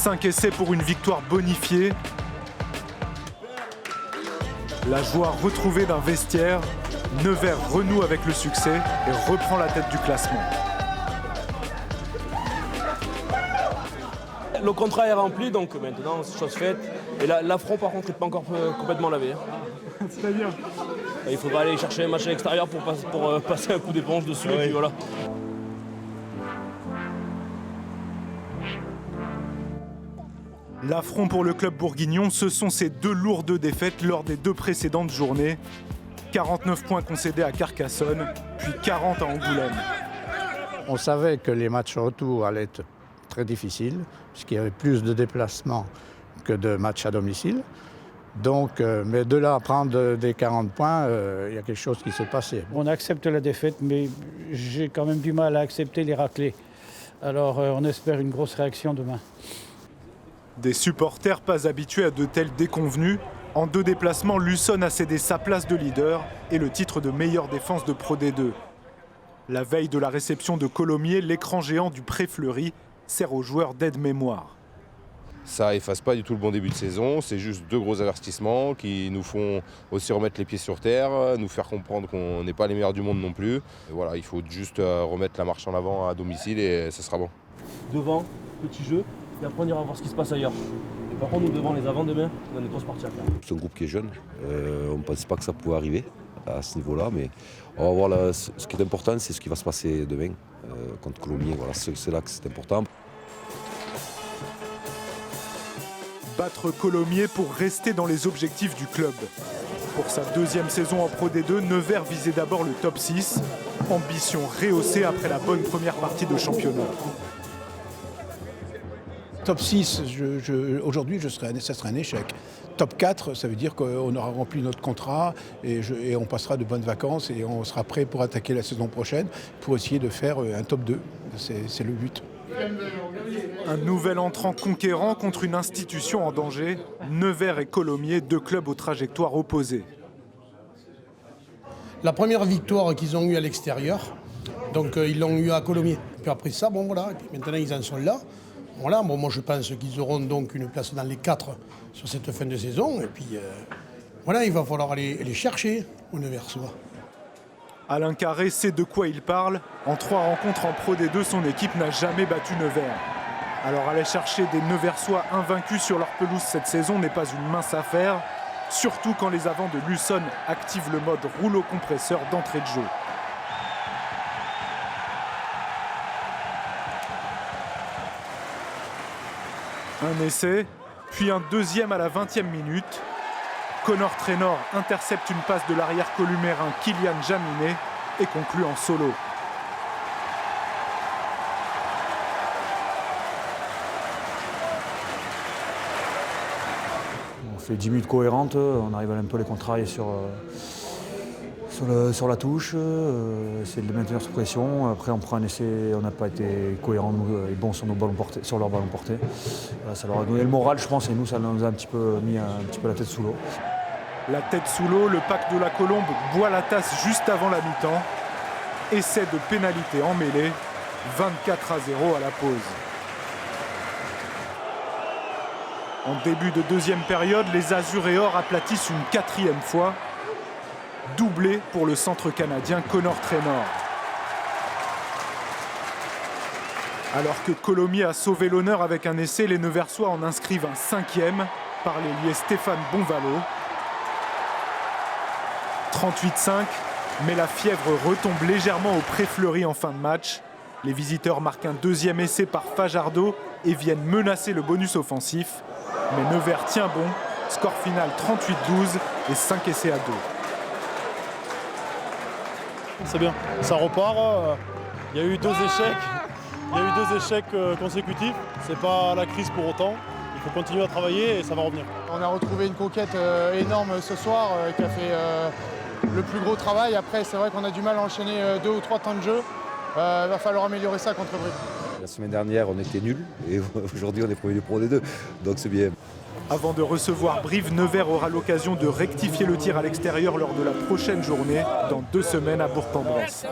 5 essais pour une victoire bonifiée. La joie retrouvée d'un vestiaire, Nevers renoue avec le succès et reprend la tête du classement. Le contrat est rempli, donc maintenant c'est chose faite. Et l'affront par contre n'est pas encore complètement lavé. C'est-à-dire ? Il faudra aller chercher un match à l'extérieur pour passer un coup d'éponge dessus et puis voilà. L'affront pour le club bourguignon, ce sont ces 2 lourdes défaites lors des 2 précédentes journées. 49 points concédés à Carcassonne, puis 40 à Angoulême. On savait que les matchs retour allaient être très difficiles, puisqu'il y avait plus de déplacements que de matchs à domicile. Donc, mais de là à prendre des 40 points, il y a quelque chose qui s'est passé. On accepte la défaite, mais j'ai quand même du mal à accepter les raclés. Alors, on espère une grosse réaction demain. Des supporters pas habitués à de telles déconvenues. En 2 déplacements, Luçon a cédé sa place de leader et le titre de meilleure défense de Pro D2. La veille de la réception de Colomiers, l'écran géant du Pré-Fleury sert aux joueurs d'aide-mémoire. Ça efface pas du tout le bon début de saison, c'est juste 2 gros avertissements qui nous font aussi remettre les pieds sur terre, nous faire comprendre qu'on n'est pas les meilleurs du monde non plus. Et voilà, il faut juste remettre la marche en avant à domicile et ça sera bon. Devant, petit jeu, et après on ira voir ce qui se passe ailleurs. Et par contre, nous devant les avant demain, on est tous partis à faire. C'est un groupe qui est jeune, on ne pensait pas que ça pouvait arriver à ce niveau-là, mais on va voir là, ce qui est important, c'est ce qui va se passer demain contre Colomiers. Voilà, c'est là que c'est important. Battre Colomiers pour rester dans les objectifs du club. Pour sa 2e saison en Pro D2, Nevers visait d'abord le top 6. Ambition rehaussée après la bonne première partie de championnat. Top 6, aujourd'hui, ça serait un échec. Top 4, ça veut dire qu'on aura rempli notre contrat et on passera de bonnes vacances et on sera prêt pour attaquer la saison prochaine pour essayer de faire un top 2. C'est le but. Un nouvel entrant conquérant contre une institution en danger. Nevers et Colomiers, 2 clubs aux trajectoires opposées. La première victoire qu'ils ont eue à l'extérieur, donc ils l'ont eue à Colomiers. Puis après ça, bon voilà, et puis maintenant ils en sont là. Voilà, bon, moi je pense qu'ils auront donc une place dans les 4 sur cette fin de saison. Et puis voilà, il va falloir aller les chercher aux Neversois. Alain Carré sait de quoi il parle. En 3 rencontres en Pro D2, son équipe n'a jamais battu Nevers. Alors aller chercher des Neversois invaincus sur leur pelouse cette saison n'est pas une mince affaire, surtout quand les avants de Luçon activent le mode rouleau compresseur d'entrée de jeu. Un essai, puis un deuxième à la 20e minute. Connor Traynor intercepte une passe de l'arrière columérin Kylian Jaminet et conclut en solo. On fait 10 minutes cohérentes, on arrive à un peu les contrarier sur la touche, essayer de les maintenir sous pression. Après on prend un essai, on n'a pas été cohérents et bons sur, sur leurs ballons portés. Voilà, ça leur a donné le moral je pense et nous ça nous a un petit peu mis la tête sous l'eau. La tête sous l'eau, le pack de la Colombe boit la tasse juste avant la mi-temps. Essai de pénalité en mêlée, 24-0 à la pause. En début de 2e période, les Azuréors aplatissent une 4e fois. Doublé pour le centre canadien Connor Traynor. Alors que Colomiers a sauvé l'honneur avec un essai, les Neversois en inscrivent un 5e par l'ailier Stéphane Bonvalo. 38-5, mais la fièvre retombe légèrement au Pré-Fleury en fin de match. Les visiteurs marquent un 2e essai par Fajardo et viennent menacer le bonus offensif. Mais Nevers tient bon, score final 38-12 et 5 essais à 2. C'est bien, ça repart. Il y a eu 2 échecs consécutifs. C'est pas la crise pour autant. Il faut continuer à travailler et ça va revenir. On a retrouvé une conquête énorme ce soir qui a fait le plus gros travail. Après, c'est vrai qu'on a du mal à enchaîner 2 ou 3 temps de jeu. Il va falloir améliorer ça contre Brive. La semaine dernière, on était nuls et aujourd'hui, on est premier du Pro D2. Donc c'est bien. Avant de recevoir Brive, Nevers aura l'occasion de rectifier le tir à l'extérieur lors de la prochaine journée, dans 2 semaines à Bourg-en-Bresse.